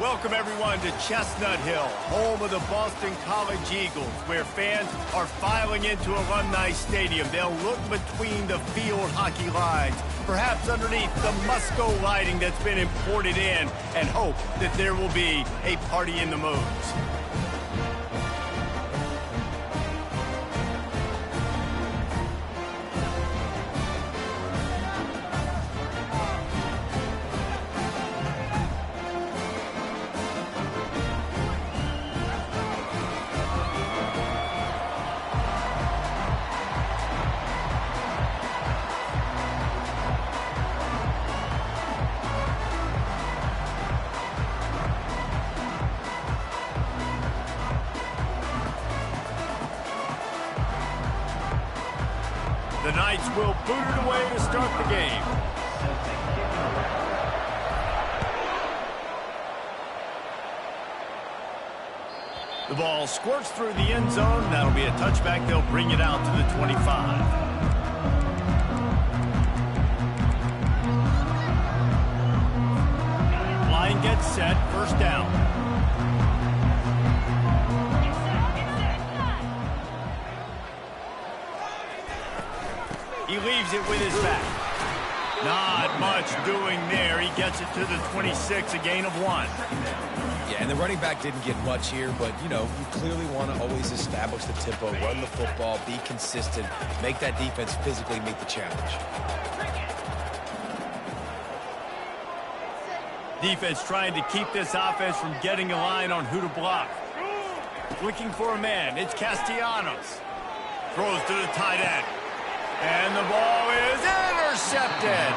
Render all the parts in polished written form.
Welcome, everyone, to Chestnut Hill, home of the Boston College Eagles, where fans are filing into Alumni Stadium. They'll look between the field hockey lines, perhaps underneath the Musco lighting that's been imported in, and hope that there will be a party in the moons. The Knights will boot it away to start the game. The ball squirts through the end zone. That'll be a touchback. They'll bring it out to the 25. Line gets set. First down. He leaves it with his back. Not much doing there. He gets it to the 26, a gain of 1. Yeah, and the running back didn't get much here, but, you know, you clearly want to always establish the tempo, run the football, be consistent, make that defense physically meet the challenge. Defense trying to keep this offense from getting a line on who to block. Looking for a man. It's Castellanos. Throws to the tight end. And the ball is intercepted.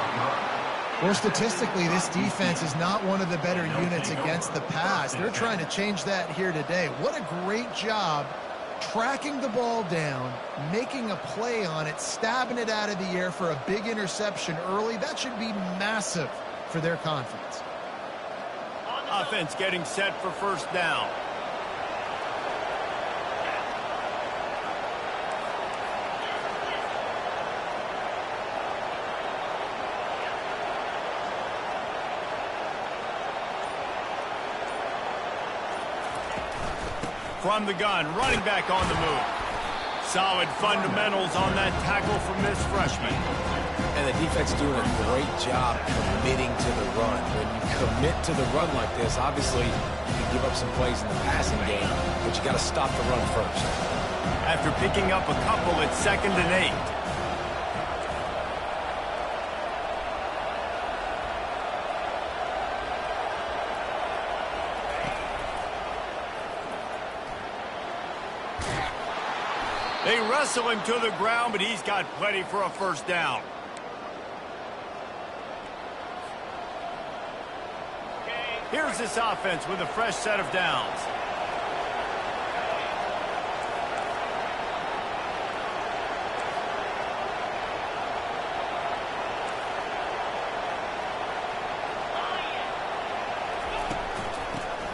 Well, statistically, this defense is not one of the better units against the pass. They're trying to change that here today. What a great job tracking the ball down, making a play on it, stabbing it out of the air for a big interception early. That should be massive for their confidence. Offense getting set for first down. From the gun, running back on the move. Solid fundamentals on that tackle from this freshman. And the defense doing a great job committing to the run. When you commit to the run like this, obviously you can give up some plays in the passing game, but you got to stop the run first. After picking up a couple, it's 2nd and 8. They wrestle him to the ground, but he's got plenty for a first down. Here's this offense with a fresh set of downs.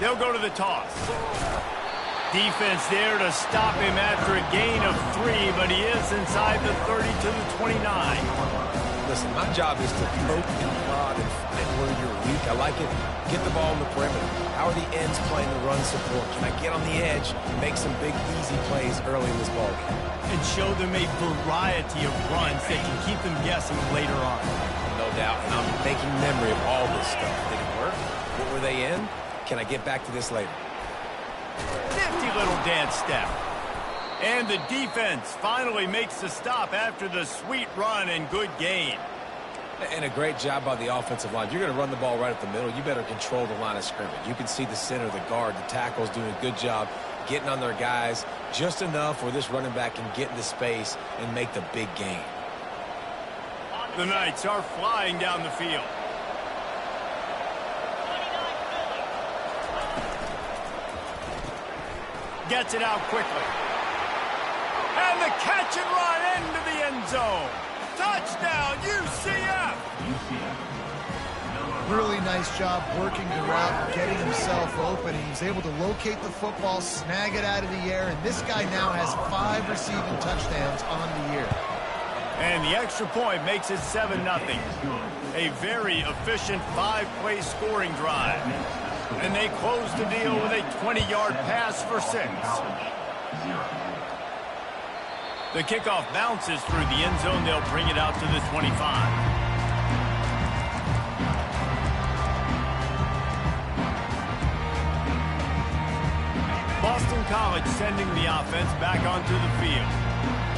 They'll go to the toss. Defense there to stop him after a gain of 3, but he is inside the 30 to the 29. Listen, my job is to poke and prod and find where you're weak. I like it. Get the ball in the perimeter. How are the ends playing the run support? Can I get on the edge and make some big, easy plays early in this ball game? And show them a variety of runs that can keep them guessing later on. No doubt. And I'm making memory of all this stuff. Did it work? What were they in? Can I get back to this later? Nifty little dance step. And the defense finally makes the stop after the sweet run and good gain. And a great job by the offensive line. You're going to run the ball right up the middle. You better control the line of scrimmage. You can see the center, the guard, the tackles doing a good job getting on their guys just enough where this running back can get into space and make the big gain. The Knights are flying down the field. Gets it out quickly. And the catch and run into the end zone. Touchdown, UCF! Really nice job working the route, getting himself open. He was able to locate the football, snag it out of the air, and this guy now has 5 receiving touchdowns on the year. And the extra point makes it 7-0. A very efficient 5-play scoring drive. And they close the deal with a 20-yard pass for 6. The kickoff bounces through the end zone. They'll bring it out to the 25. Boston College sending the offense back onto the field.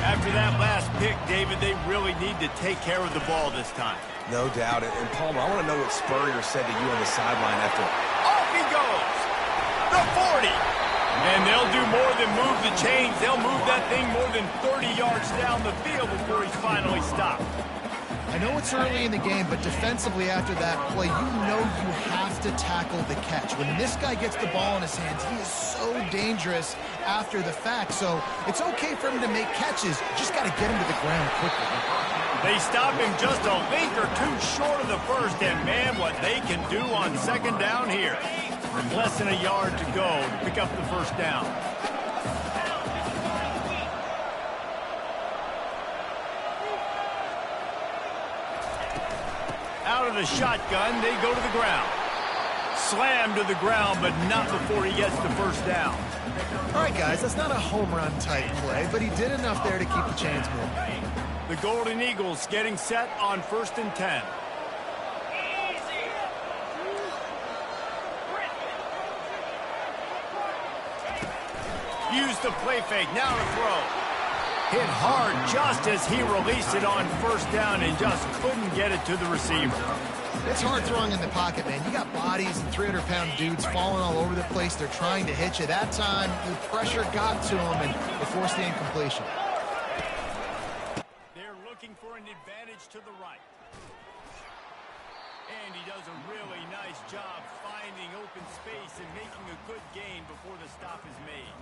After that last pick, David, they really need to take care of the ball this time. No doubt. And Palmer, I want to know what Spurrier said to you on the sideline after. Off he goes! The 40! And they'll do more than move the chains. They'll move that thing more than 30 yards down the field before he's finally stopped. I know it's early in the game, but defensively after that play, you know you have to tackle the catch. When this guy gets the ball in his hands, he is so dangerous after the fact. So it's okay for him to make catches. You just got to get him to the ground quickly. They stop him just a link or two short of the first, and man, what they can do on second down here. Less than a yard to go to pick up the first down. Out of the shotgun, they go to the ground. Slam to the ground, but not before he gets the first down. All right, guys, that's not a home run type play, but he did enough there to keep the chains moving. The Golden Eagles getting set on 1st and 10. Use the play fake, now to throw. Hit hard just as he released it on first down and just couldn't get it to the receiver. It's hard throwing in the pocket, man. You got bodies and 300-pound dudes falling all over the place. They're trying to hit you. That time, the pressure got to him, and it forced the incompletion. They're looking for an advantage to the right. And he does a really nice job finding open space and making a good gain before the stop is made.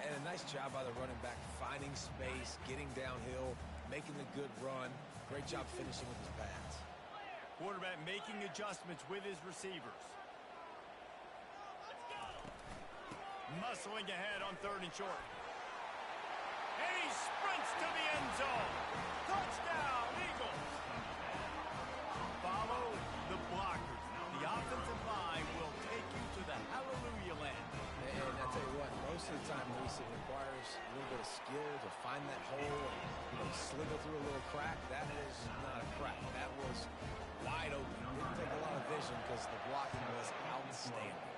And a nice job by the running back, finding space, getting downhill, making a good run. Great job finishing with his pass. Quarterback making adjustments with his receivers. Muscling ahead on 3rd and short. And he sprints to the end zone. Touchdown, Eagles. Follow the blockers. The offensive line will take you to the hallelujah land. And I tell you what, most of the time, Reese, it requires a little bit of skill to find that hole and slither through a little crack. That was not a crack. That was wide open. It didn't take a lot of vision because the blocking was outstanding.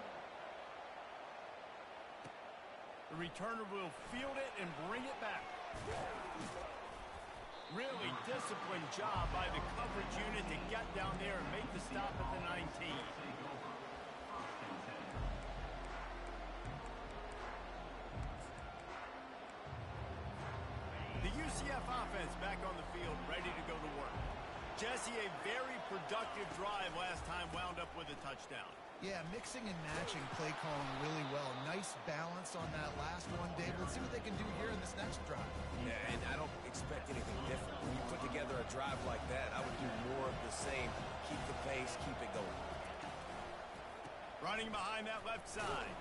The returner will field it and bring it back. Really disciplined job by the coverage unit to get down there and make the stop at the 19. The UCF offense back on the field, ready to go to work. Jesse, a very productive drive last time, wound up with a touchdown. Yeah, mixing and matching play calling really well. Nice balance on that last one, David. Let's see what they can do here in this next drive. Yeah, and I don't expect anything different. When you put together a drive like that, I would do more of the same. Keep the pace, keep it going. Running behind that left side.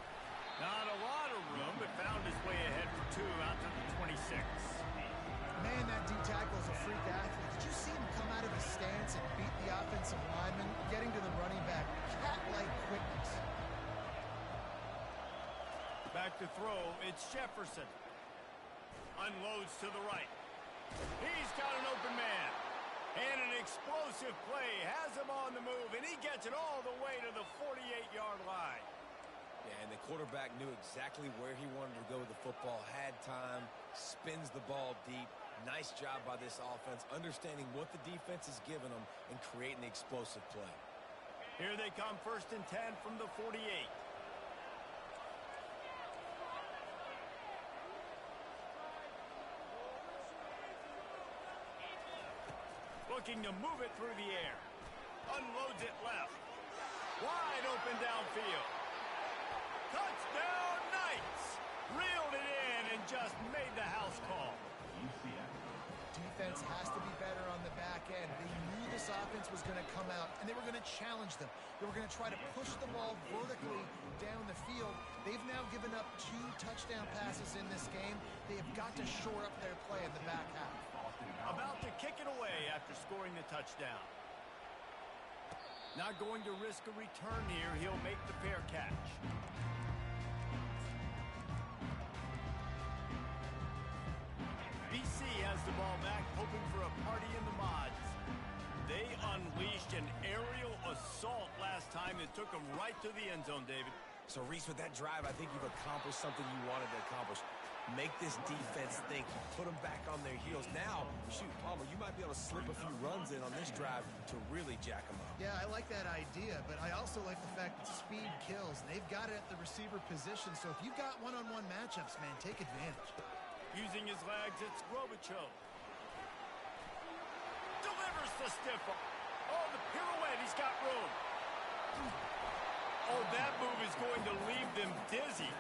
Not a lot of room, but found his way ahead for 2 out to the 26. Man, that D-tackle is a freak athlete. Did you see him come out of his stance and beat the offensive lineman, getting to the running back? Cat-like quickness. Back to throw, it's Jefferson. Unloads to the right. He's got an open man. And an explosive play has him on the move, and he gets it all the way to the 48-yard line. Yeah, and the quarterback knew exactly where he wanted to go with the football, had time, spins the ball deep. Nice job by this offense, understanding what the defense is giving them and creating the explosive play. Here they come, 1st and 10 from the 48. Looking to move it through the air. Unloads it left. Wide open downfield. Touchdown, Knights! Reeled it in and just made the house call. Defense has to be better on the back end. They knew this offense was going to come out, and they were going to challenge them. They were going to try to push the ball vertically down the field. They've now given up 2 touchdown passes in this game. They have got to shore up their play in the back half. About to kick it away after scoring the touchdown. Not going to risk a return here. He'll make the fair catch. BC has the ball back, hoping for a party in the mods. They unleashed an aerial assault last time that took them right to the end zone, David. So, Reese, with that drive, I think you've accomplished something you wanted to accomplish. Make this defense think. Put them back on their heels. Now, shoot, Palmer, you might be able to slip a few runs in on this drive to really jack them up. Yeah, I like that idea, but I also like the fact that speed kills. They've got it at the receiver position, so if you've got one-on-one matchups, man, take advantage. Using his legs, it's Grobichov. Delivers the stiff. Oh, the pirouette, he's got room. Oh, that move is going to leave them dizzy.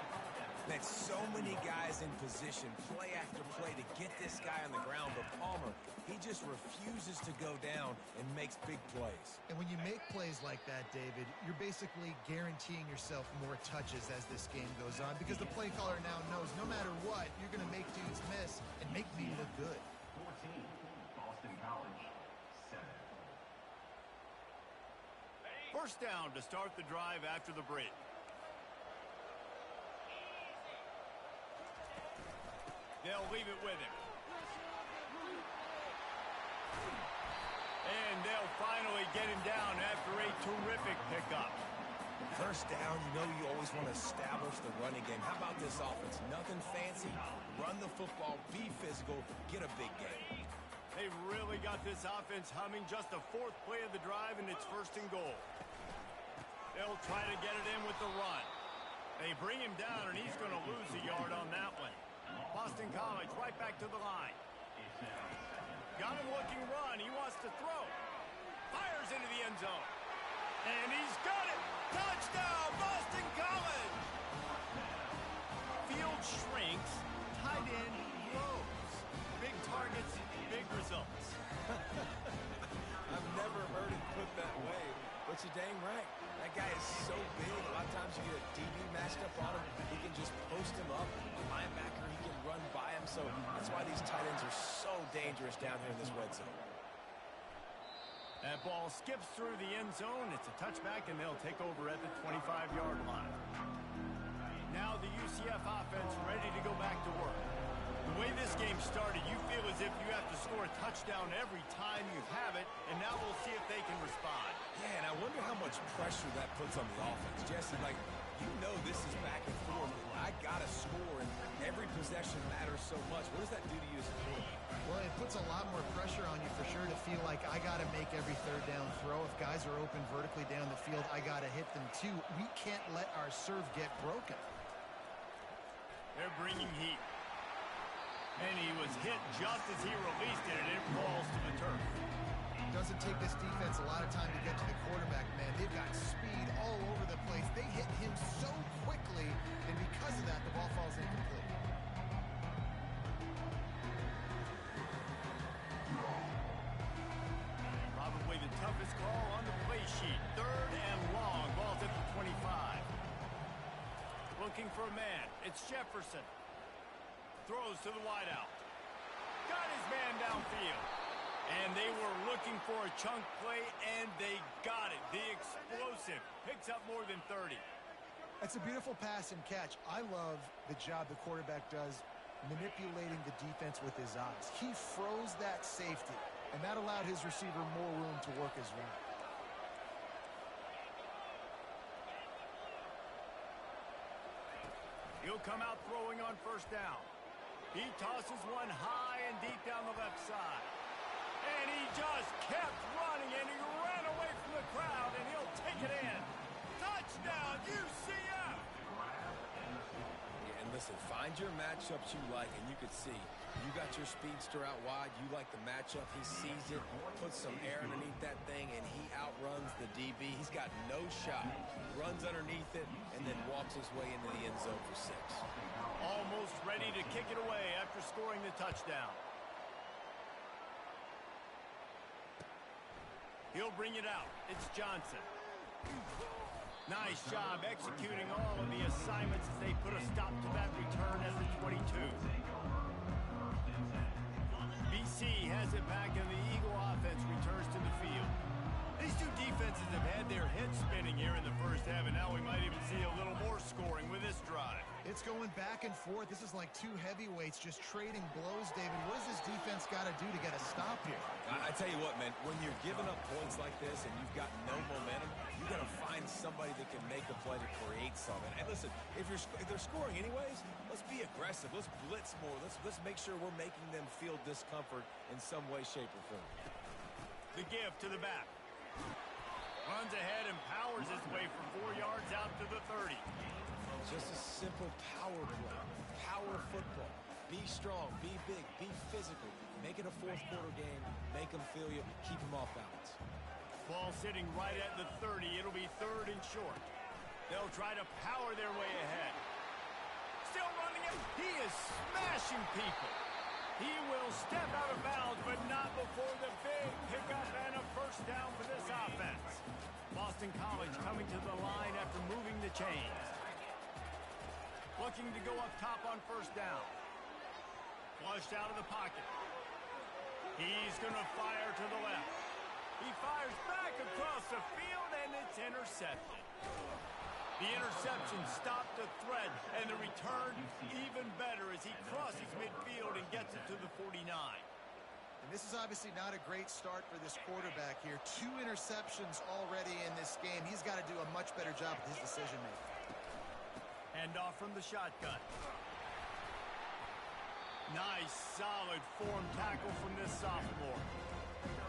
Man, so many guys in position, play after play to get this guy on the ground, but Palmer, he just refuses to go down and makes big plays. And when you make plays like that, David, you're basically guaranteeing yourself more touches as this game goes on because the play caller now knows no matter what, you're going to make dudes miss and make me look good. 14, Boston College, 7. First down to start the drive after the break. They'll leave it with him. And they'll finally get him down after a terrific pickup. First down, you know you always want to establish the running game. How about this offense? Nothing fancy. Run the football, be physical, get a big game. They've really got this offense humming. Just the fourth play of the drive, and it's first and goal. They'll try to get it in with the run. They bring him down, and he's going to lose a yard on that one. Boston College right back to the line. Got him looking run. He wants to throw. Fires into the end zone. And he's got it. Touchdown, Boston College. Field shrinks. Tight end grows. Big targets, big results. I've never heard it put that way, but you're dang right. That guy is so big. A lot of times you get a DB matched up on him. He can just post him up. A linebacker, he can run by him. So that's why these tight ends are so dangerous down here in this red zone. That ball skips through the end zone. It's a touchback, and they'll take over at the 25-yard line. Now the UCF offense ready to go back to work. The way this game started, you feel as if you have to score a touchdown every time you have it, and now we'll see if they can respond. Yeah, and I wonder how much pressure that puts on the offense. Jesse, like, you know this is back and forth. I got to score, and every possession matters so much. What does that do to you as a quarterback? Well, it puts a lot more pressure on you for sure to feel like I got to make every third down throw. If guys are open vertically down the field, I got to hit them too. We can't let our serve get broken. They're bringing heat. And he was hit just as he released it, and it falls to the turf. It doesn't take this defense a lot of time to get to the quarterback, man. They've got speed all over the place. They hit him so quickly, and because of that, the ball falls incomplete. Probably the toughest call on the play sheet. Third and long. Ball's at the 25. Looking for a man. It's Jefferson. Throws to the wideout. Got his man downfield. And they were looking for a chunk play, and they got it. The explosive picks up more than 30. That's a beautiful pass and catch. I love the job the quarterback does manipulating the defense with his eyes. He froze that safety, and that allowed his receiver more room to work his route. He'll come out throwing on first down. He tosses one high and deep down the left side. And he just kept running, and he ran away from the crowd, and he'll take it in. Touchdown, UCF! Yeah, and listen, find your matchups you like, and you can see you got your speedster out wide. You like the matchup. He sees it, puts some air underneath that thing, and he outruns the DB. He's got no shot. Runs underneath it, and then walks his way into the end zone for 6. Almost ready to kick it away after scoring the touchdown. He'll bring it out. It's Johnson. Nice job executing all of the assignments as they put a stop to that return at the 22. BC has it back, and the Eagle offense returns to the field. These two defenses have had their heads spinning here in the first half, and now we might even see a little more scoring with this drive. It's going back and forth. This is like two heavyweights just trading blows, David. What does this defense got to do to get a stop here? I tell you what, man, when you're giving up points like this and you've got no momentum, you got to find somebody that can make a play to create something. And listen, if they're scoring anyways, let's be aggressive. Let's blitz more. Let's make sure we're making them feel discomfort in some way, shape, or form. The give to the back. Runs ahead and powers his way for 4 yards out to the 30. Just a simple power play. Power football. Be strong, be big, be physical. Make it a fourth quarter game. Make them feel you. Keep them off balance. Ball sitting right at the 30. It'll be third and short. They'll try to power their way ahead. Still running it. He is smashing people. He will step out of bounds, but not before the big pickup and a first down for this offense. Boston College coming to the line after moving the chains. Looking to go up top on first down. Flushed out of the pocket. He's going to fire to the left. He fires back across the field, and it's intercepted. The interception stopped the threat, and the return even better as he crosses midfield and gets it to the 49. And this is obviously not a great start for this quarterback here. 2 interceptions already in this game. He's got to do a much better job with his decision-making. Hand off from the shotgun. Nice, solid form tackle from this sophomore.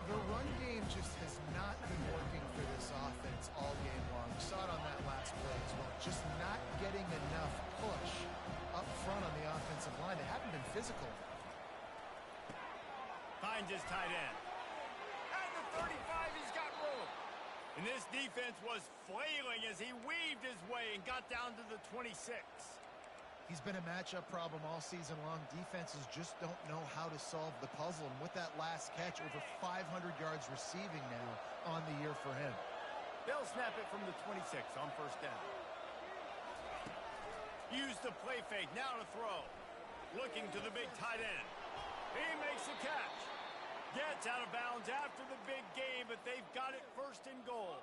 The run game just has not been working for this offense all game long. We saw it on that last play as well. Just not getting enough push up front on the offensive line. They haven't been physical. Finds his tight end. At the 35, he's got room. And this defense was flailing as he weaved his way and got down to the 26. He's been a matchup problem all season long. Defenses just don't know how to solve the puzzle. And with that last catch, over 500 yards receiving now on the year for him. They'll snap it from the 26 on first down. Use the play fake, now to throw. Looking to the big tight end. He makes the catch. Gets out of bounds after the big game, but they've got it first and goal.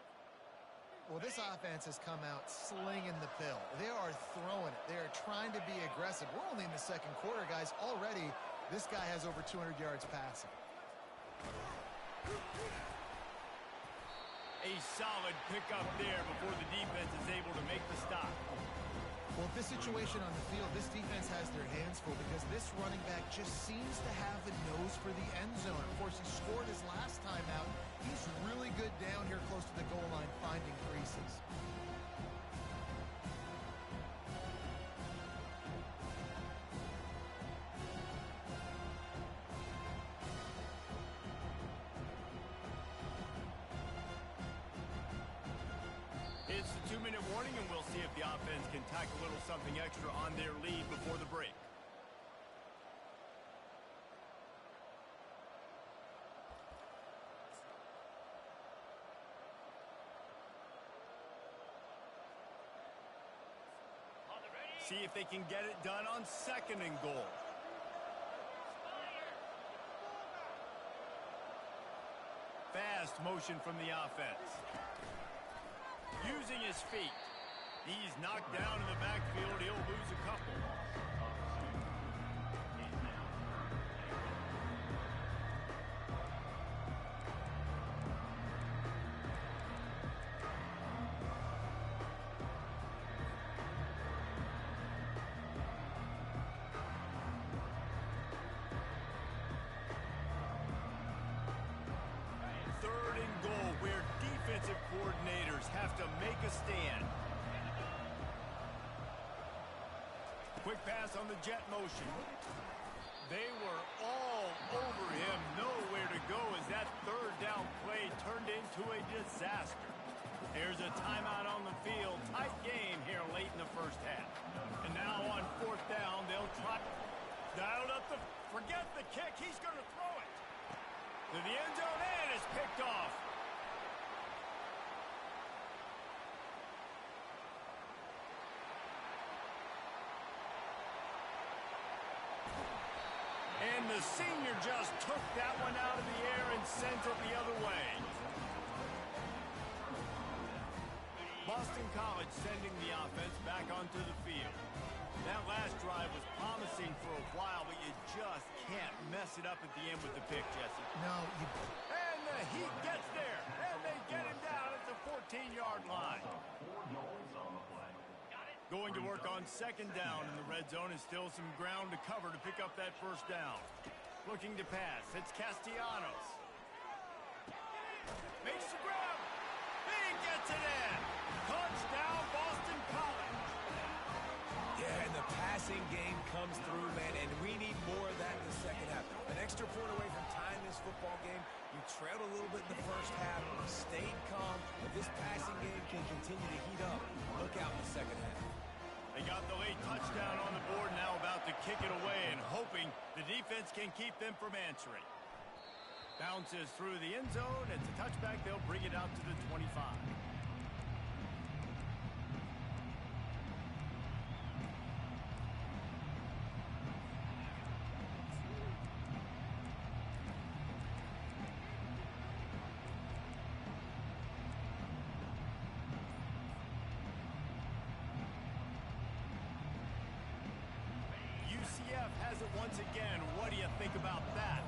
Well, this offense has come out slinging the pill. They are throwing it. They are trying to be aggressive. We're only in the second quarter, guys. Already, this guy has over 200 yards passing. A solid pickup there before the defense is able to make the stop. Well, this situation on the field, this defense has their hands full because this running back just seems to have a nose for the end zone. Of course, he scored his last time out. He's really good down here close to the goal line, finding creases. It's the 2-minute warning, and we'll see if the offense can tack a little something extra on their lead before the break. See if they can get it done on second and goal. Fast motion from the offense. Using his feet. He's knocked down in the backfield. He'll lose a couple. Third and goal, where defensive coordinators have to make a stand. Quick pass on the jet motion. They were all over him, nowhere to go as that third down play turned into a disaster. There's a timeout on the field. Tight game here late in the first half. And now on fourth down, they'll try. Dialed up the, forget the kick, he's going to throw it. To the end zone, and it's picked off. And the senior just took that one out of the air and sent it the other way. Boston College sending the offense back onto the field. That last drive was promising for a while, but you just can't mess it up at the end with the pick, Jesse. No, And the Heat gets there, and they get him down at the 14-yard line. 4 yards on the play. Going to work on second down in the red zone, and still some ground to cover to pick up that first down. Looking to pass, it's Castellanos. Makes the grab. He gets it in. Touchdown, Boston College. Yeah, and the passing game comes through, man, and we need more of that in the second half. An extra point away from tying this football game. You trailed a little bit in the first half, stayed calm, but this passing game can continue to heat up. Look out in the second half. They got the late touchdown on the board, now about to kick it away and hoping the defense can keep them from answering. Bounces through the end zone. It's a touchback. They'll bring it out to the 25. UCF has it once again. What do you think about that?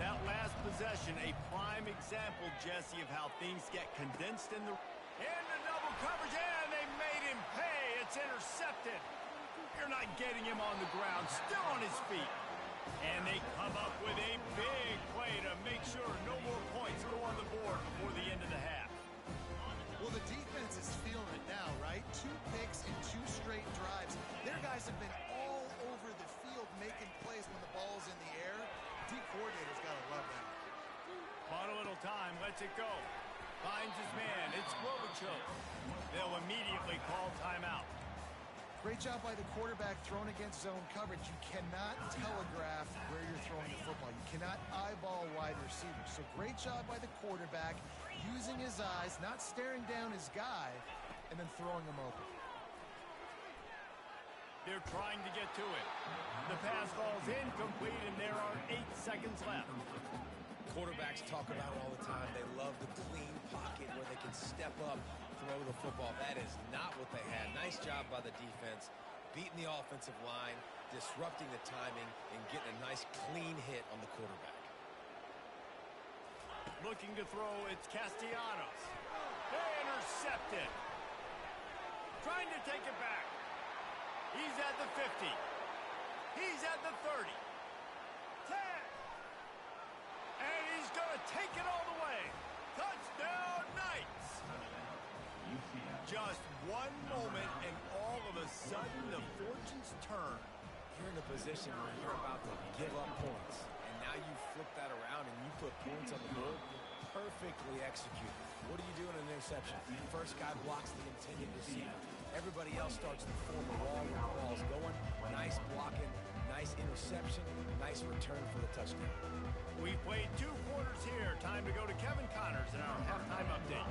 That last possession, a prime example, Jesse, of how things get condensed in the... And the double coverage, and they made him pay. It's intercepted. You're not getting him on the ground, still on his feet. And they come up with a big play to make sure no more points go on the board before the end of the half. well, the defense is feeling it now, right? 2 picks in 2 straight drives. Their guys have been all over the field making plays when the ball's in the air. D coordinator's got to love that. Bought a little time, lets it go. Finds his man, it's Globachoke. They'll immediately call timeout. Great job by the quarterback throwing against zone coverage. You cannot telegraph where you're throwing the football. You cannot eyeball wide receivers. So great job by the quarterback using his eyes, not staring down his guy, and then throwing him open. They're trying to get to it. The pass falls incomplete, and there are 8 seconds left. Quarterbacks talk about it all the time. They love the clean pocket where they can step up, throw the football. That is not what they had. Nice job by the defense, beating the offensive line, disrupting the timing, and getting a nice clean hit on the quarterback. Looking to throw, it's Castellanos. They intercept it. Trying to take it back. He's at the 50. He's at the 30. 10. And he's going to take it all the way. Touchdown, Knights. Just one moment, and all of a sudden, the fortunes turn. You're in a position where you're about to give up points, and now you flip that around and you put points on the board. Perfectly executed. What do you do in an interception? First guy blocks the intended receiver. Everybody else starts to form a wall when the ball's going. Nice blocking, nice interception, nice return for the touchdown. We've played 2 quarters here. Time to go to Kevin Connors in our halftime update.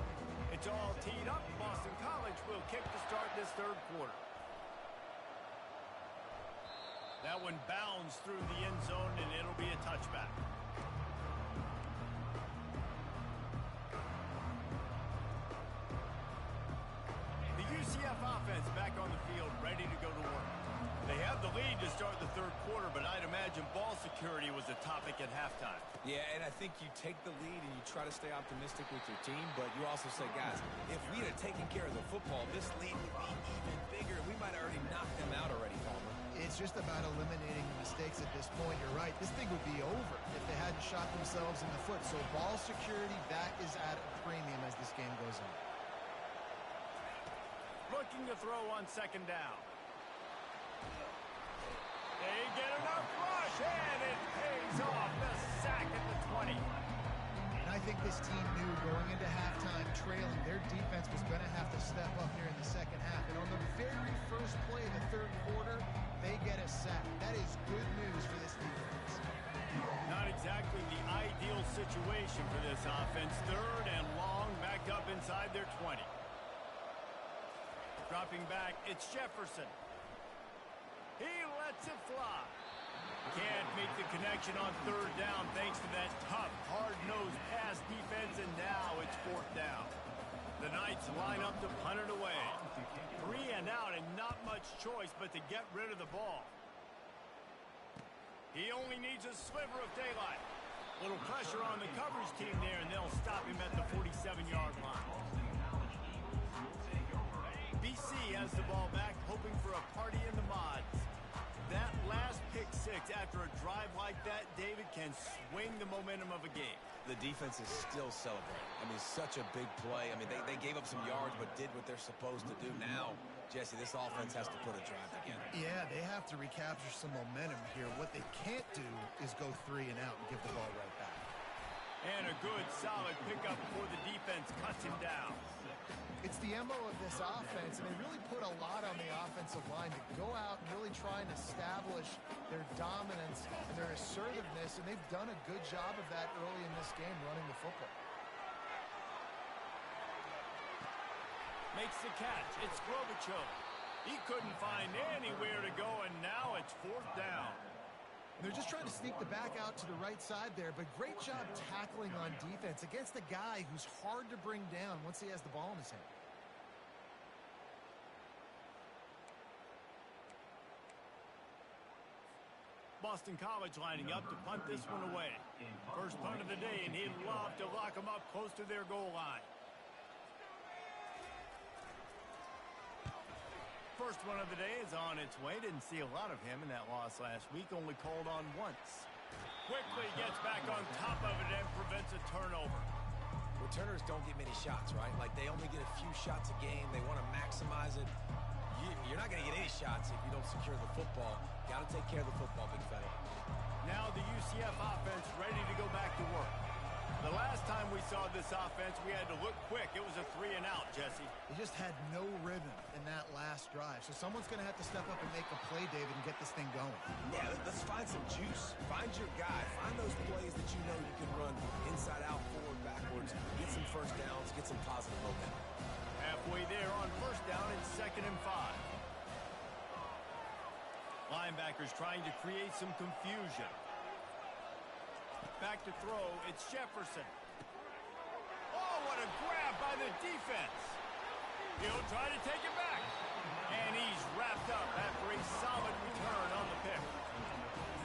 It's all teed up. Boston College will kick to start this 3rd quarter. That one bounds through the end zone, and it'll be a touchback. The UCF offense back on the field, ready to go to work. They have the lead to start the 3rd quarter, but I'd imagine ball security was a topic at halftime. Yeah, and I think you take the lead and you try to stay optimistic with your team, but you also say, guys, if we had taken care of the football, this lead would be even bigger. We might have already knocked them out already, Palmer. It's just about eliminating mistakes at this point. You're right. This thing would be over if they hadn't shot themselves in the foot. So ball security, that is at a premium as this game goes on. Looking to throw on 2nd down. They get enough rush, and it pays off. The sack at the 20. And I think this team knew going into halftime trailing, their defense was going to have to step up here in the second half. And on the very first play of the 3rd quarter, they get a sack. That is good news for this defense. Not exactly the ideal situation for this offense. 3rd and long, backed up inside their 20. Dropping back, it's Jefferson. He lets it fly. Can't make the connection on 3rd down thanks to that tough, hard-nosed pass defense, and now it's 4th down. The Knights line up to punt it away. 3 and out and not much choice but to get rid of the ball. He only needs a sliver of daylight. Little pressure on the coverage team there, and they'll stop him at the 47-yard line. BC has the ball back, hoping for a party in the mods. That last pick six after a drive like that, David, can swing the momentum of a game. The defense is still celebrating. I mean, such a big play. I mean, they gave up some yards but did what they're supposed to do. Now, Jesse, this offense has to put a drive together. Yeah, they have to recapture some momentum here. What they can't do is go 3 and out and give the ball right back. And a good, solid pickup before the defense cuts him down. It's the MO of this offense, and they really put a lot on the offensive line to go out and really try and establish their dominance and their assertiveness, and they've done a good job of that early in this game running the football. Makes the catch. It's Grobichov. He couldn't find anywhere to go, and now it's 4th down. They're just trying to sneak the back out to the right side there, but great job tackling on defense against a guy who's hard to bring down once he has the ball in his hand. Boston College lining up to punt this one away. First punt of the day, and he'd love to lock them up close to their goal line. First one of the day is on its way. Didn't see a lot of him in that loss last week. Only called on once. Quickly gets back on top of it and prevents a turnover. Returners don't get many shots, right? Like, they only get a few shots a game. They want to maximize it. You're not going to get any shots if you don't secure the football. Got to take care of the football, big fella. Now the UCF offense ready to go back to work. The last time we saw this offense, we had to look quick. It was a 3 and out, Jesse. They just had no rhythm in that last drive. So someone's going to have to step up and make a play, David, and get this thing going. Yeah, let's find some juice. Find your guy. Find those plays that you know you can run inside out, forward, backwards. Get some first downs. Get some positive momentum. Halfway there on first down, it's 2nd and 5. Linebackers trying to create some confusion. Back to throw, it's Jefferson. Oh, what a grab by the defense. He'll try to take it back. And he's wrapped up after a solid return on the pick.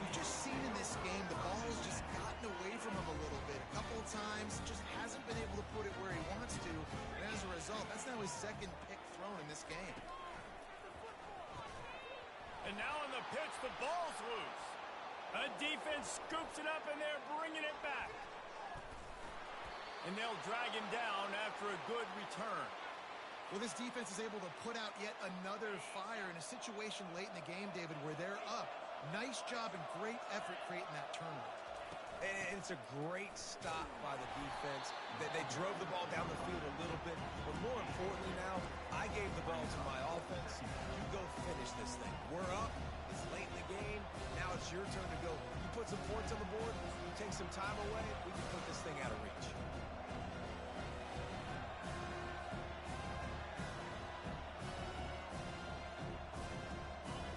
We've just seen in this game the ball has just gotten away from him a little bit. A couple of times, just hasn't been able to put it where he wants to. And as a result, that's now his 2nd pick thrown in this game. And now on the pitch, the ball's loose. The defense scoops it up, and they're bringing it back. And they'll drag him down after a good return. Well, this defense is able to put out yet another fire in a situation late in the game, David, where they're up. Nice job and great effort creating that turnover. And it's a great stop by the defense. They drove the ball down the field a little bit. But more importantly now, I gave the ball to my offense. You go finish this thing. We're up. It's late in the game. Now it's your turn to go. You put some points on the board. You take some time away. We can put this thing out of reach.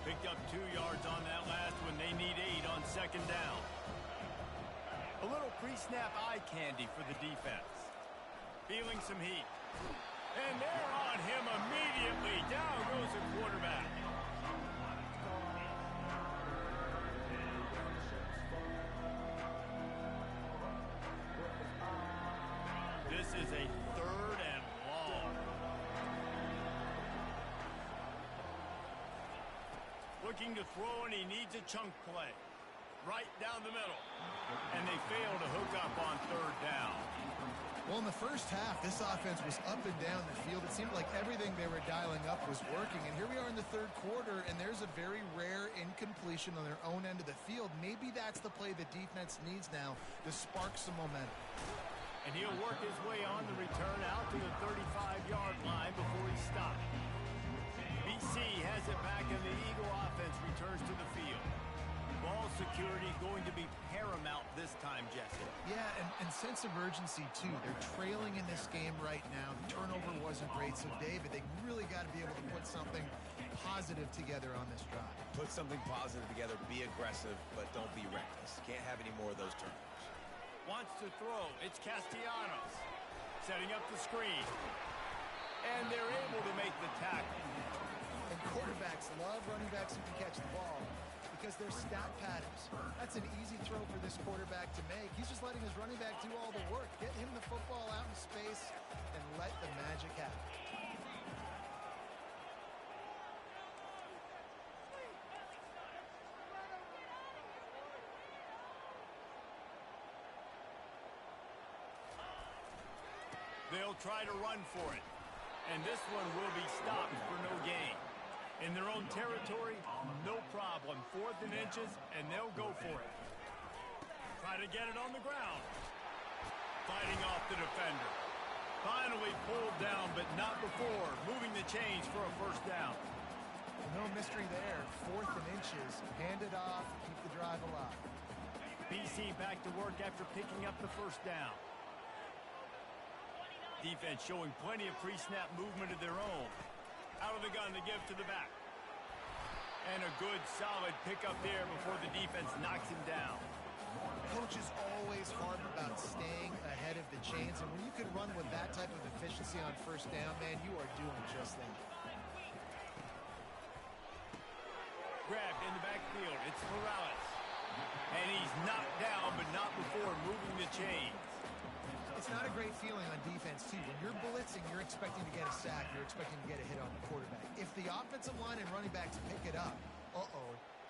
Picked up 2 yards on that last one. They need 8 on 2nd down. A little pre-snap eye candy for the defense. Feeling some heat. And they're on him immediately. Down goes the quarterback. This is a 3rd and long. Looking to throw, and he needs a chunk play. Right down the middle. And they fail to hook up on 3rd down. Well, in the first half, this offense was up and down the field. It seemed like everything they were dialing up was working. And here we are in the 3rd quarter, and there's a very rare incompletion on their own end of the field. Maybe that's the play the defense needs now to spark some momentum. And he'll work his way on the return out to the 35-yard line before he's stopped. BC has it back, and the Eagle offense returns to the field. Ball security going to be paramount this time, Jesse. Yeah, and sense of urgency, too. They're trailing in this game right now. The turnover wasn't great, so David, they really got to be able to put something positive together on this drive. Put something positive together. Be aggressive, but don't be reckless. Can't have any more of those turnovers. Wants to throw. It's Castellanos. Setting up the screen. and they're able to make the tackle. And quarterbacks love running backs who can catch the ball because they're stat patterns. That's an easy throw for this quarterback to make. He's just letting his running back do all the work. Get him the football out in space and let the magic happen. They'll try to run for it. And this one will be stopped for no gain. In their own territory, no problem. 4th and inches, and they'll go for it. Try to get it on the ground. Fighting off the defender. Finally pulled down, but not before. Moving the chains for a first down. No mystery there. 4th and inches. Hand it off. Keep the drive alive. BC back to work after picking up the first down. Defense showing plenty of pre-snap movement of their own. Out of the gun to give to the back. And a good, solid pickup there before the defense knocks him down. Coaches always harp about staying ahead of the chains, and when you can run with that type of efficiency on first down, man, you are doing just that. Grabbed in the backfield. It's Morales. And he's knocked down, but not before moving the chains. It's not a great feeling on defense, too. When you're blitzing, you're expecting to get a sack. You're expecting to get a hit on the quarterback. If the offensive line and running backs pick it up,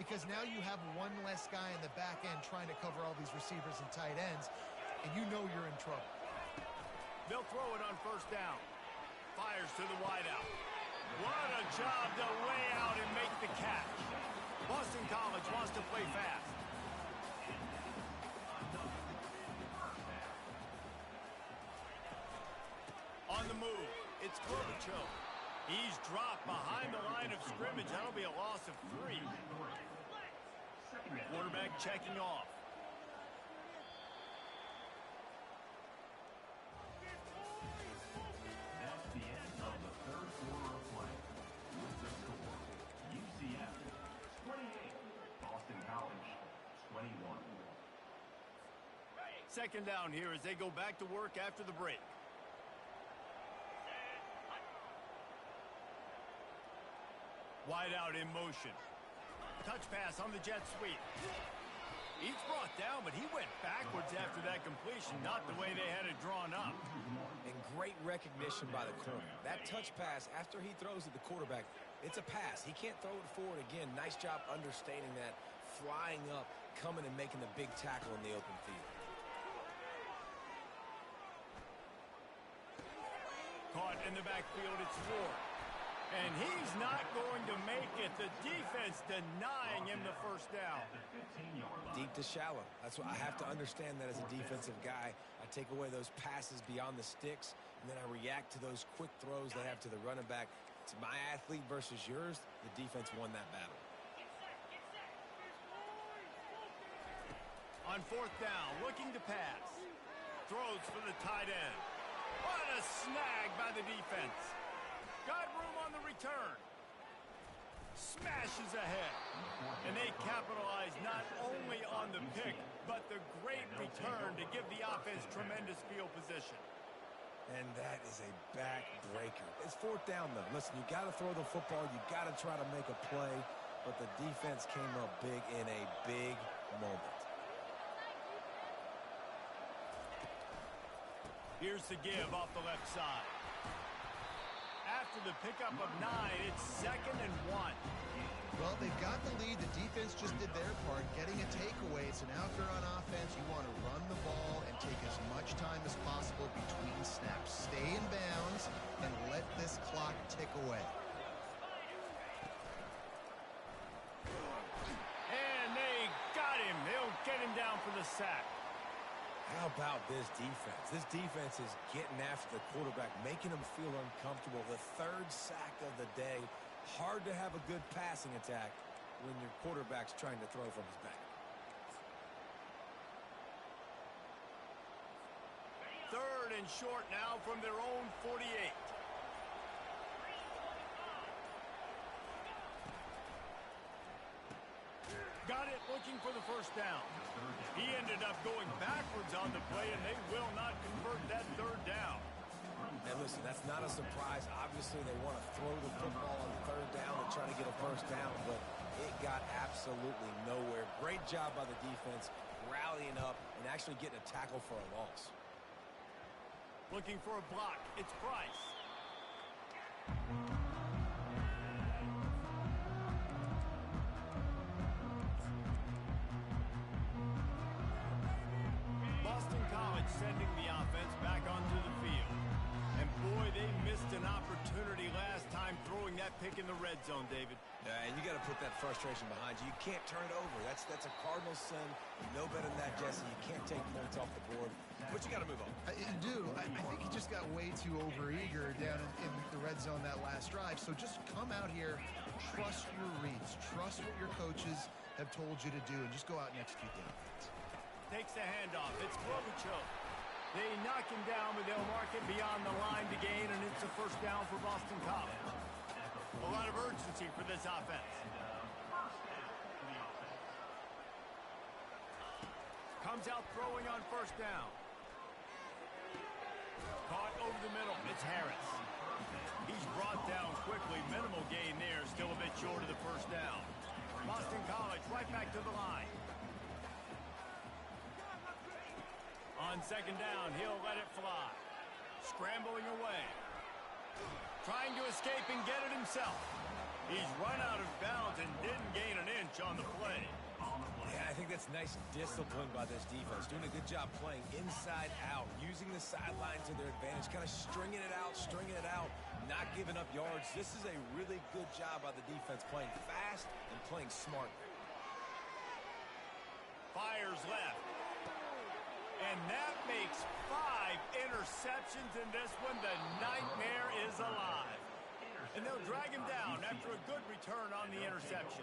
because now you have one less guy in the back end trying to cover all these receivers and tight ends, and you know you're in trouble. They'll throw it on first down. Fires to the wideout. What a job to lay out and make the catch. Boston College wants to play fast. On the move, it's Klobuchar. He's dropped behind the line of scrimmage. That'll be a loss of 3. Quarterback checking off. That's the end of the third quarter of play. With the score, UCF 28, Boston College 21. Second down here as they go back to work after the break. Wide out in motion. Touch pass on the jet sweep. He's brought down, but he went backwards after that completion, not the way they had it drawn up. And great recognition by the corner. That touch pass, after he throws at the quarterback, it's a pass. He can't throw it forward again. Nice job understanding that, flying up, coming and making the big tackle in the open field. Caught in the backfield, it's Ward. And he's not going to make it. The defense denying him the first down. Deep to shallow. That's what I have to understand that as a defensive guy. I take away those passes beyond the sticks, and then I react to those quick throws they have to the running back. It's my athlete versus yours. The defense won that battle. On fourth down, looking to pass. Throws for the tight end. What a snag by the defense. Got room on the return. Smashes ahead. And they capitalize not only on the pick, but the great return to give the offense tremendous field position. And that is a back-breaker. It's fourth down, though. Listen, you got to throw the football. You got to try to make a play. But the defense came up big in a big moment. Here's the give off the left side. After the pickup of 9, it's 2nd and 1. Well, they've got the lead. The defense just did their part, getting a takeaway. So now if you're on offense, you want to run the ball and take as much time as possible between snaps. Stay in bounds and let this clock tick away. And they got him. They'll get him down for the sack. How about this defense? This defense is getting after the quarterback, making him feel uncomfortable. The 3rd sack of the day. Hard to have a good passing attack when your quarterback's trying to throw from his back. 3rd and short now from their own 48. Got it, looking for the first down. He ended up going backwards on the play, and they will not convert that 3rd down. And listen, that's not a surprise. Obviously, they want to throw the football on third down and try to get a first down, but it got absolutely nowhere. Great job by the defense, rallying up and actually getting a tackle for a loss. Looking for a block. It's Price. Boston College sending the offense back onto the field. And boy, they missed an opportunity last time throwing that pick in the red zone, David. And you got to put that frustration behind you. You can't turn it over. That's a cardinal sin. You know better than that, Jesse. You can't take points off the board, but you got to move on. You do. I think he just got way too overeager down in the red zone that last drive. So just come out here, trust your reads, trust what your coaches have told you to do, and just go out and execute the offense. Takes the handoff. It's Klobuchar. They knock him down, but they'll mark it beyond the line to gain, and it's a first down for Boston College. A lot of urgency for this offense. Comes out throwing on first down. Caught over the middle. It's Harris. He's brought down quickly. Minimal gain there. Still a bit short of the first down. Boston College right back to the line. On second down, he'll let it fly. Scrambling away. Trying to escape and get it himself. He's run out of bounds and didn't gain an inch on the play. Yeah, I think that's nice discipline by this defense. Doing a good job playing inside out, using the sideline to their advantage, kind of stringing it out, not giving up yards. This is a really good job by the defense, playing fast and playing smart. Fires left. And that makes 5 interceptions in this one. The nightmare is alive. And they'll drag him down after a good return on the interception.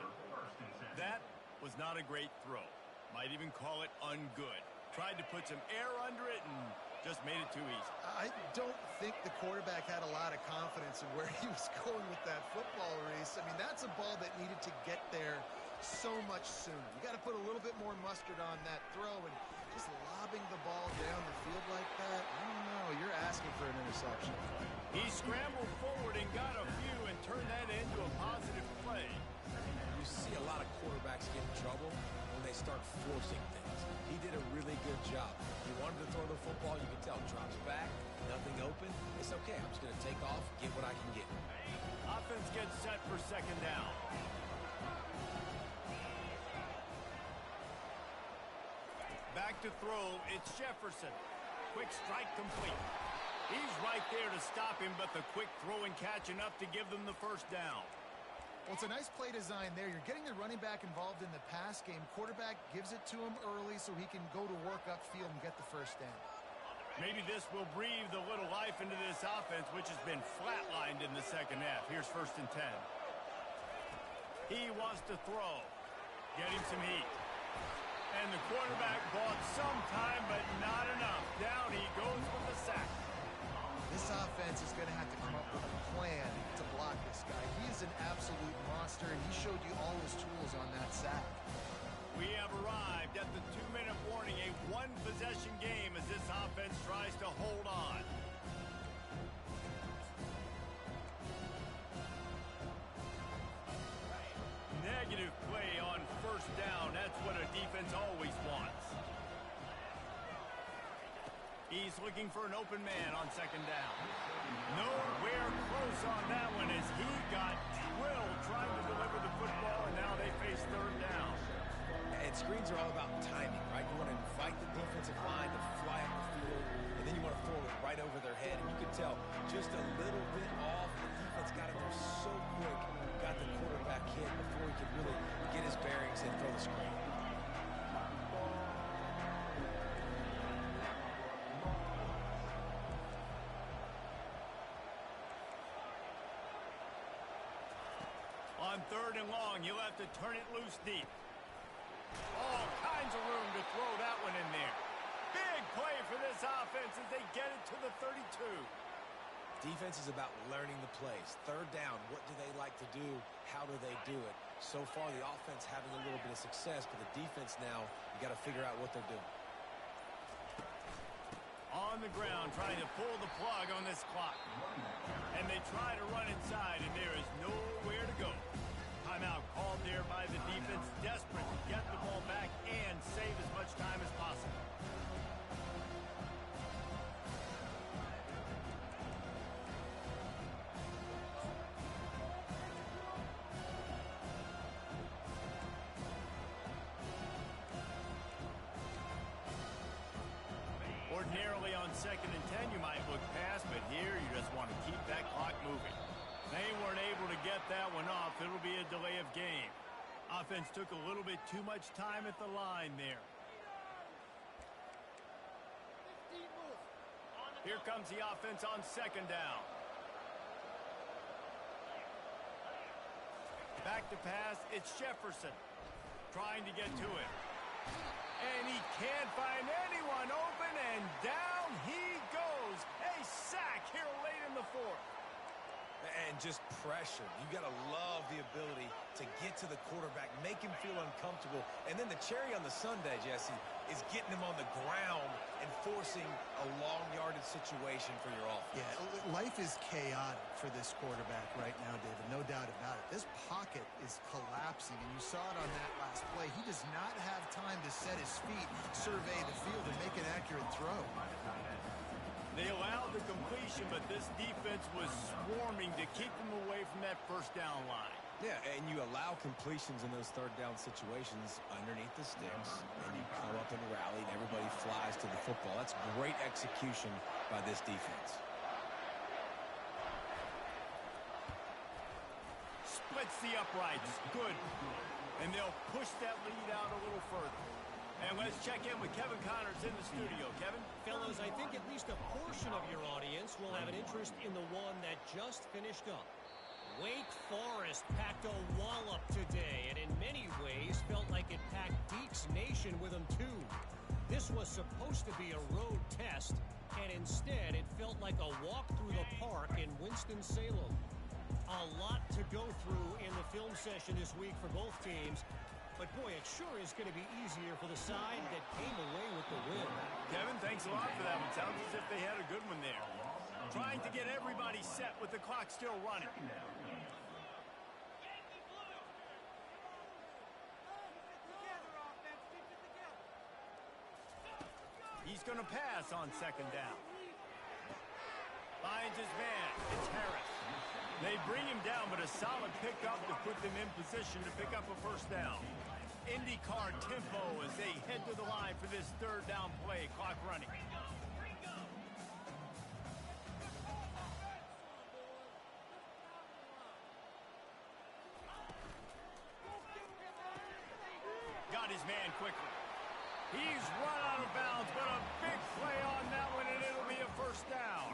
That was not a great throw. Might even call it ungood. Tried to put some air under it and just made it too easy. I don't think the quarterback had a lot of confidence in where he was going with that football, Reese. I mean, that's a ball that needed to get there so much sooner. You got to put a little bit more mustard on that throw, and just lobbing the ball down the field like that, I don't know. You're asking for an interception. He scrambled forward and got a few and turned that into a positive play. You see a lot of quarterbacks get in trouble when they start forcing things. He did a really good job. He wanted to throw the football. You can tell. Drops back, nothing open. It's okay. I'm just going to take off, get what I can get. Offense gets set for second down. Back to throw. It's Jefferson. Quick strike complete. He's right there to stop him, but the quick throw and catch enough to give them the first down. Well, it's a nice play design there. You're getting the running back involved in the pass game. Quarterback gives it to him early so he can go to work upfield and get the first down. Maybe this will breathe a little life into this offense, which has been flatlined in the second half. Here's 1st and 10. He wants to throw. Getting some heat. And the quarterback bought some time, but not enough. Down he goes with the sack. This offense is going to have to come up with a plan to block this guy. He is an absolute monster, and he showed you all his tools on that sack. We have arrived at the 2-minute warning, a one-possession game as this offense tries to hold on. Negative play on first down. That's what a defense always wants. He's looking for an open man on second down. Nowhere close on that one as he got drilled trying to deliver the football, and now they face third down. And screens are all about timing, right? You want to invite the defensive line to fly up the field, and then you want to throw it right over their head. And you can tell just a little bit off. The defense got it there so quick, got the quarterback hit before he could really get his bearings and throw the screen. On 3rd and long, you'll have to turn it loose deep. All kinds of room to throw that one in there. Big play for this offense as they get it to the 32. Defense is about learning the plays. 3rd down, what do they like to do? How do they do it? So far, the offense having a little bit of success, but the defense now, you got to figure out what they're doing. On on the ground trying to pull the plug on this clock. And they try to run inside, and there is nowhere to go. Timeout called there by the defense, desperate to get the ball back and save as much time as possible. Ordinarily on 2nd and 10, you might look past, but here you just want to keep that clock moving. They weren't able to get that one off. It'll be a delay of game. Offense took a little bit too much time at the line there. Here comes the offense on 2nd down. Back to pass, it's Jefferson trying to get to it. And he can't find anyone open, and down he goes. A sack here late in the 4th. And just pressure. You got to love the ability to get to the quarterback, make him feel uncomfortable. And then the cherry on the sundae, Jesse, is getting him on the ground and forcing a long yardage situation for your offense. Yeah, life is chaotic for this quarterback right now, David. No doubt about it. This pocket is collapsing, and you saw it on that last play. He does not have time to set his feet, survey the field, and make an accurate throw. They allowed the completion, but this defense was swarming to keep them away from that 1st down line. Yeah, and you allow completions in those 3rd down situations underneath the sticks, and you come up and rally, and everybody flies to the football. That's great execution by this defense. Splits the uprights. Good. And they'll push that lead out a little further. And let's check in with Kevin Connors in the studio. Kevin? Fellas, I think at least a portion of your audience will have an interest in the one that just finished up. Wake Forest packed a wallop today, and in many ways felt like it packed Deeks Nation with them too. This was supposed to be a road test, and instead it felt like a walk through the park in Winston-Salem. A lot to go through in the film session this week for both teams. But, boy, it sure is going to be easier for the side that came away with the win. Kevin, thanks a lot for that one. Sounds as if they had a good one there. Trying to get everybody set with the clock still running. He's going to pass on 2nd down. Finds his man. It's Harris. They bring him down, but a solid pickup to put them in position to pick up a 1st down. IndyCar tempo as they head to the line for this 3rd down play. Clock running. Got his man quickly. He's run out of bounds, but a big play on that one, and it'll be a 1st down.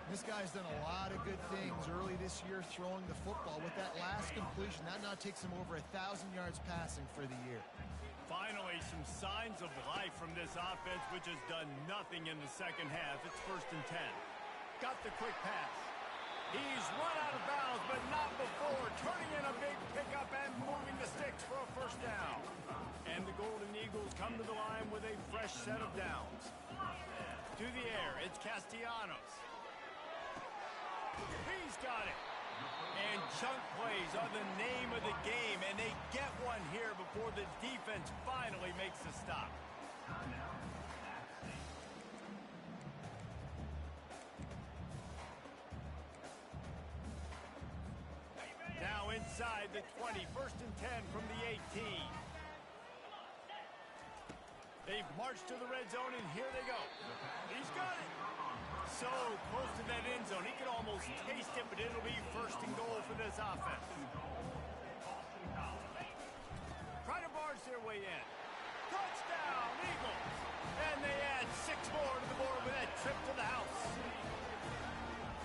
This guy's done a lot of good things early this year throwing the football. With that last completion, that now takes him over 1,000 yards passing for the year. Finally, some signs of life from this offense, which has done nothing in the 2nd half. It's 1st and 10. Got the quick pass. He's run out of bounds, but not before. Turning in a big pickup and moving the sticks for a 1st down. And the Golden Eagles come to the line with a fresh set of downs. To the air, it's Castellanos. He's got it. And chunk plays are the name of the game, and they get one here before the defense finally makes a stop. Now inside the 20, 1st and 10 from the 18. They've marched to the red zone, and here they go. He's got it. So close to that end zone. He could almost taste it, but it'll be 1st and goal for this offense. Try to barge their way in. Touchdown, Eagles. And they add 6 more to the board with that trip to the house.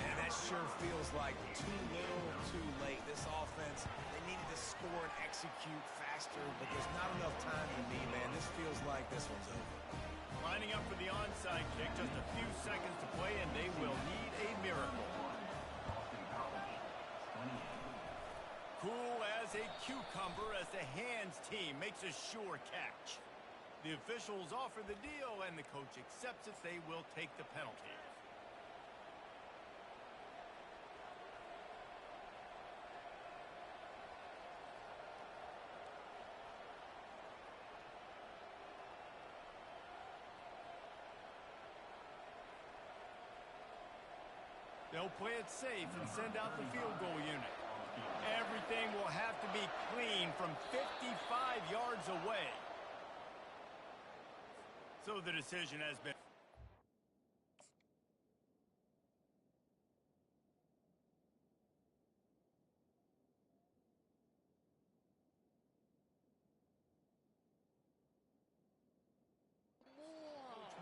And that sure feels like too little, too late. This offense, they needed to score and execute faster, but there's not enough time to me, man. This feels like this one's over. Lining up for the onside kick, just a few seconds to play, and they will need a miracle. Cool as a cucumber as the hands team makes a sure catch. The officials offer the deal, and the coach accepts it. They will take the penalty. They'll play it safe and send out the field goal unit. Everything will have to be clean from 55 yards away. So the decision has been...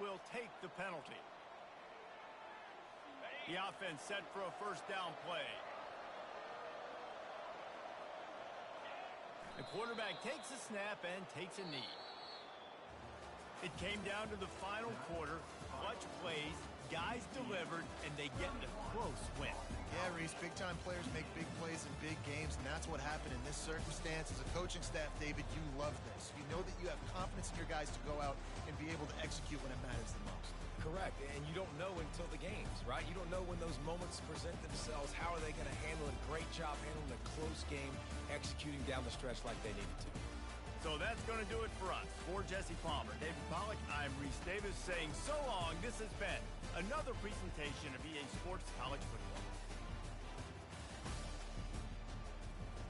will take the penalty. The offense set for a first down play. The quarterback takes a snap and takes a knee. It came down to the final quarter. Clutch plays, guys delivered, and they get a close win. Yeah, Reese, big-time players make big plays in big games, and that's what happened in this circumstance. As a coaching staff, David, you love this. You know that you have confidence in your guys to go out and be able to execute when it matters the most. Correct, and you don't know until the games, right? You don't know when those moments present themselves. How are they going to handle it? Great job handling a close game, executing down the stretch like they needed to. So that's going to do it for us. For Jesse Palmer, David Pollack, I'm Reese Davis saying so long. This has been another presentation of EA Sports College Football.